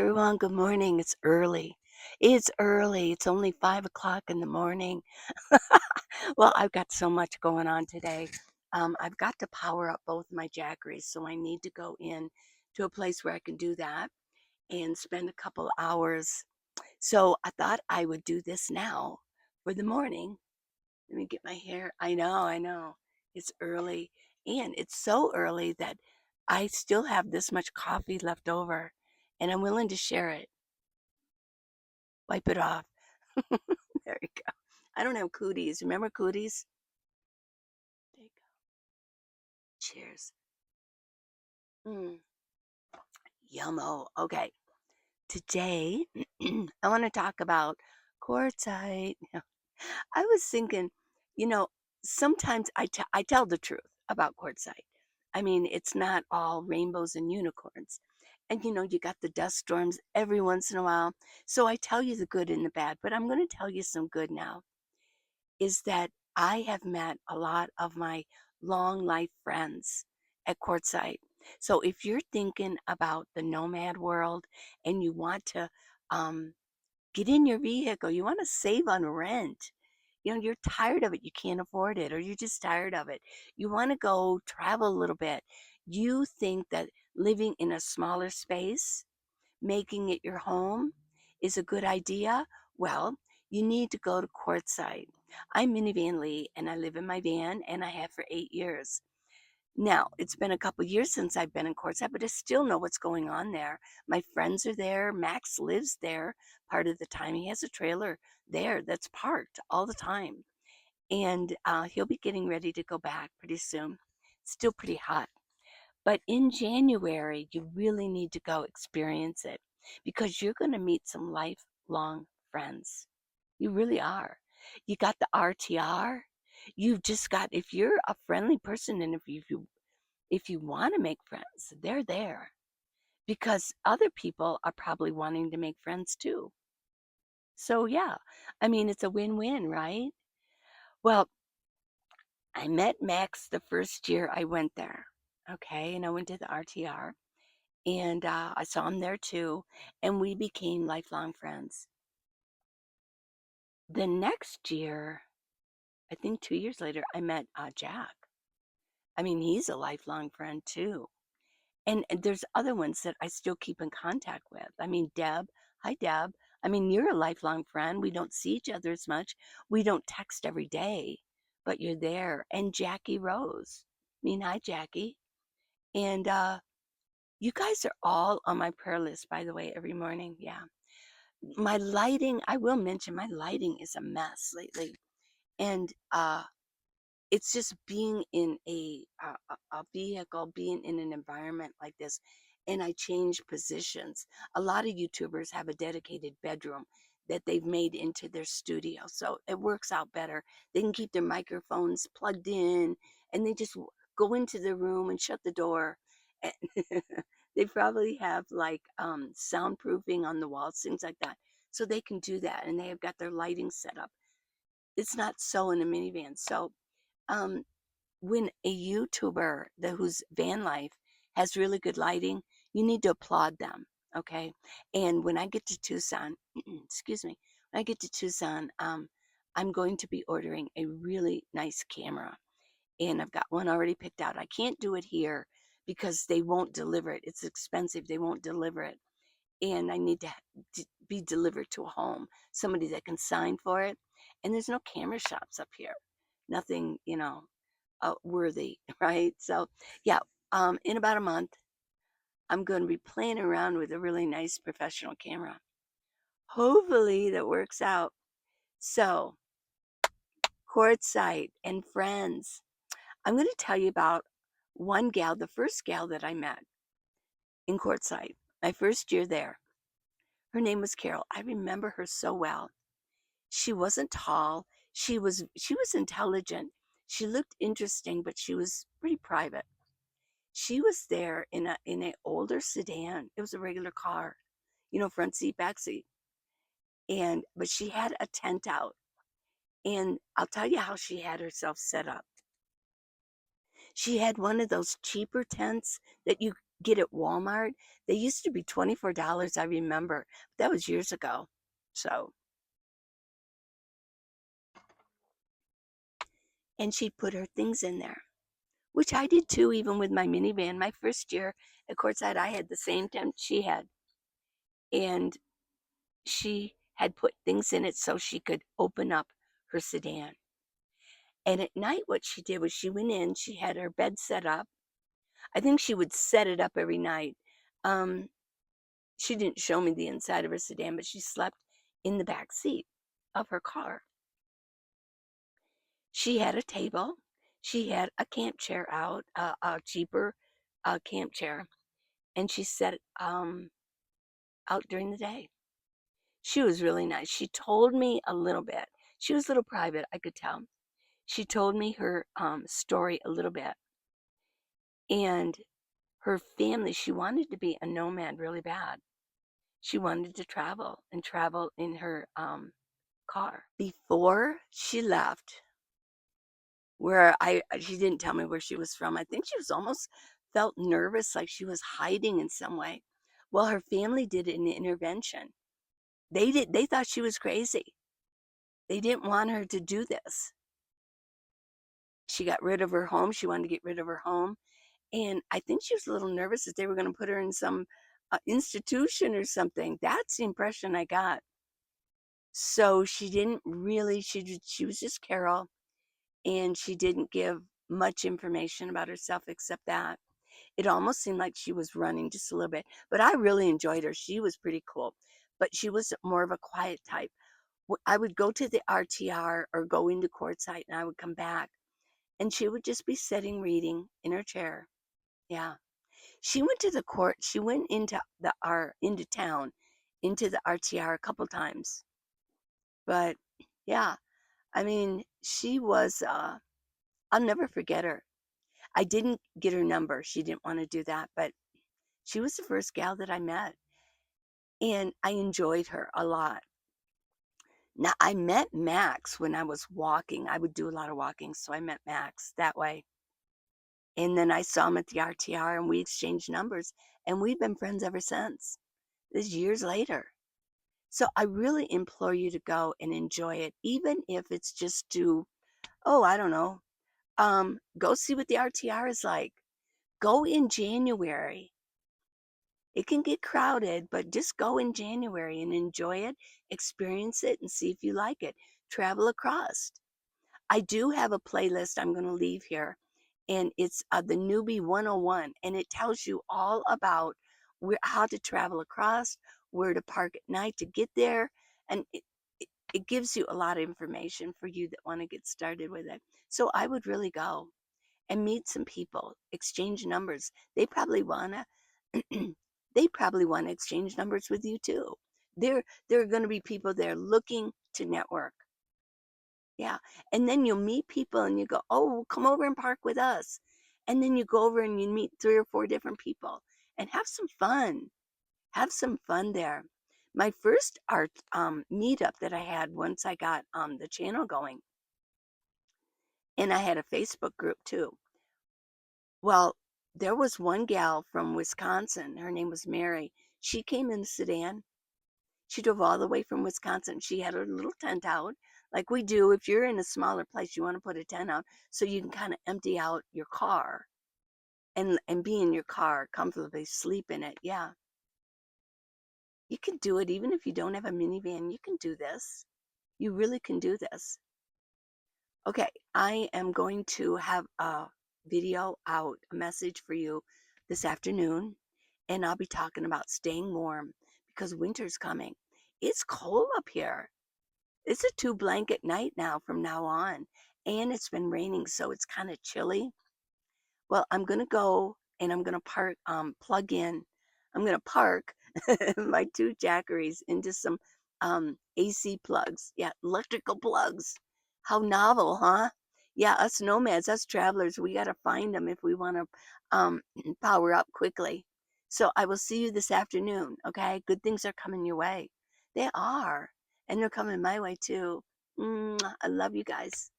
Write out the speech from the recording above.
everyone. Good morning. It's early. It's early. It's only 5 o'clock in the morning. Well, I've got so much going on today. I've got to power up both my jackeries, so I need to go in to a place where I can do that and spend a couple hours. So I thought I would do this now for the morning. Let me get my hair. I know. It's early. And it's so early that I still have this much coffee left over and I'm willing to share it. Wipe it off. There you go. I don't have cooties. Remember cooties? There you go. Cheers. Mm, yummo. Okay. Today, I want to talk about quartzite. I was thinking, you know, sometimes I tell the truth about quartzite. I mean, it's not all rainbows and unicorns. And you got the dust storms every once in a while. So I tell you the good and the bad, but I'm going to tell you some good now. Is that I have met a lot of my long life friends at Quartzsite. So if you're thinking about the nomad world and you want to um, get in your vehicle, you want to save on rent, you're tired of it, you can't afford it, or you're just tired of it, you want to go travel a little bit, you think that living in a smaller space, making it your home is a good idea, well, you need to go to Quartzsite. I'm Minivan Lee and I live in my van and I have for 8 years. Now, it's been a couple years since I've been in Quartzsite, but I still know what's going on there. My friends are there. Max lives there part of the time. He has a trailer there that's parked all the time. And he'll be getting ready to go back pretty soon. It's still pretty hot. But in January, you really need to go experience it because you're going to meet some lifelong friends. You really are. You got the RTR. You've just got, if you're a friendly person and if you want to make friends, they're there because other people are probably wanting to make friends too. So yeah, I mean, it's a win-win, right? Well, I met Max the first year I went there. Okay, and I went to the RTR and I saw him there too, and we became lifelong friends. The next year, I think 2 years later, I met Jack. I mean, he's a lifelong friend too. And there's other ones that I still keep in contact with. I mean, Deb. Hi, Deb. I mean, you're a lifelong friend. We don't see each other as much. We don't text every day, but you're there. And Jackie Rose. I mean, hi, Jackie. And you guys are all on my prayer list, by the way, every morning. Yeah. My lighting, I will mention, my lighting is a mess lately. And it's just being in a vehicle, being in an environment like this, and I change positions. A lot of YouTubers have a dedicated bedroom that they've made into their studio, so it works out better. They can keep their microphones plugged in, and they just go into the room and shut the door. And they probably have like soundproofing on the walls, things like that, so they can do that, and they have got their lighting set up. It's not so in a minivan, so um, when a YouTuber whose van life has really good lighting, you need to applaud them. Okay. And when I get to Tucson, excuse me, when I get to Tucson, I'm going to be ordering a really nice camera. And I've got one already picked out. I can't do it here because they won't deliver it. It's expensive. They won't deliver it. And I need to be delivered to a home, somebody that can sign for it. And there's no camera shops up here. Nothing, worthy, right? So, yeah, in about a month, I'm going to be playing around with a really nice professional camera. Hopefully, that works out. So, Quartzsite and friends. I'm going to tell you about one gal, the first gal that I met in Quartzsite, my first year there. Her name was Carol. I remember her so well. She wasn't tall. She was intelligent. She looked interesting, but she was pretty private. She was there in a older sedan. It was a regular car, front seat, back seat. But she had a tent out. And I'll tell you how she had herself set up. She had one of those cheaper tents that you get at Walmart. They used to be $24, I remember. That was years ago. So, and she'd put her things in there, which I did too, even with my minivan. My first year at Quartzsite, I had the same tent she had. And she had put things in it so she could open up her sedan. And at night, what she did was she went in, she had her bed set up. I think she would set it up every night. Um, she didn't show me the inside of her sedan, but she slept in the back seat of her car. She had a table. She had a camp chair out, a cheaper camp chair, and she set it out during the day. She was really nice. She told me a little bit. She was a little private, I could tell. She told me her story a little bit. And her family, she wanted to be a nomad really bad. She wanted to travel and travel in her car. Before she left, she didn't tell me where she was from. I think she was almost felt nervous, like she was hiding in some way. Well, her family did an intervention. They thought she was crazy. They didn't want her to do this. She got rid of her home. She wanted to get rid of her home. And I think she was a little nervous that they were going to put her in some institution or something. That's the impression I got. So she didn't really, she was just Carol, and she didn't give much information about herself except that. It almost seemed like she was running just a little bit, but I really enjoyed her. She was pretty cool, but she was more of a quiet type. I would go to the RTR or go into Quartzsite, and I would come back, and she would just be sitting reading in her chair. Yeah. She went to the court. She went into into town, into the RTR a couple times. But yeah, I mean, she was I'll never forget her. I didn't get her number. She didn't want to do that, but she was the first gal that I met, and I enjoyed her a lot. Now, I met Max when I was walking. I would do a lot of walking, so I met Max that way. And then I saw him at the RTR, and we exchanged numbers, and we've been friends ever since. This is years later. So I really implore you to go and enjoy it, even if it's just to, oh, I don't know, go see what the RTR is like. Go in January. It can get crowded, but just go in January and enjoy it, experience it, and see if you like it. Travel across. I do have a playlist I'm going to leave here, and it's the Newbie 101, and it tells you all about how to travel across, where to park at night to get there, and it gives you a lot of information for you that want to get started with it. So I would really go and meet some people, exchange numbers. They probably want to exchange numbers with you too. There are going to be people there looking to network. Yeah. And then you'll meet people and you go, oh, come over and park with us. And then you go over and you meet 3 or 4 different people and have some fun. Have some fun there. My first art meetup that I had once I got the channel going, and I had a Facebook group too. Well, there was one gal from Wisconsin. Her name was Mary. She came in a sedan. She drove all the way from Wisconsin. She had her little tent out, like we do. If you're in a smaller place, you want to put a tent out so you can kind of empty out your car and be in your car comfortably, sleep in it. Yeah, you can do it even if you don't have a minivan. You can do this. You really can do this. Okay, I am going to have a video out, a message for you this afternoon, and I'll be talking about staying warm because winter's coming. It's cold up here. It's a 2 blanket night now from now on, and it's been raining, so it's kind of chilly. Well, I'm gonna go and I'm gonna plug in. I'm gonna park my 2 Jackeries into some AC plugs. Yeah, electrical plugs. How novel, huh? Yeah, us nomads, us travelers, we gotta find them if we want to power up quickly. So I will see you this afternoon. Okay, good things are coming your way. They are, and they're coming my way too. I love you guys.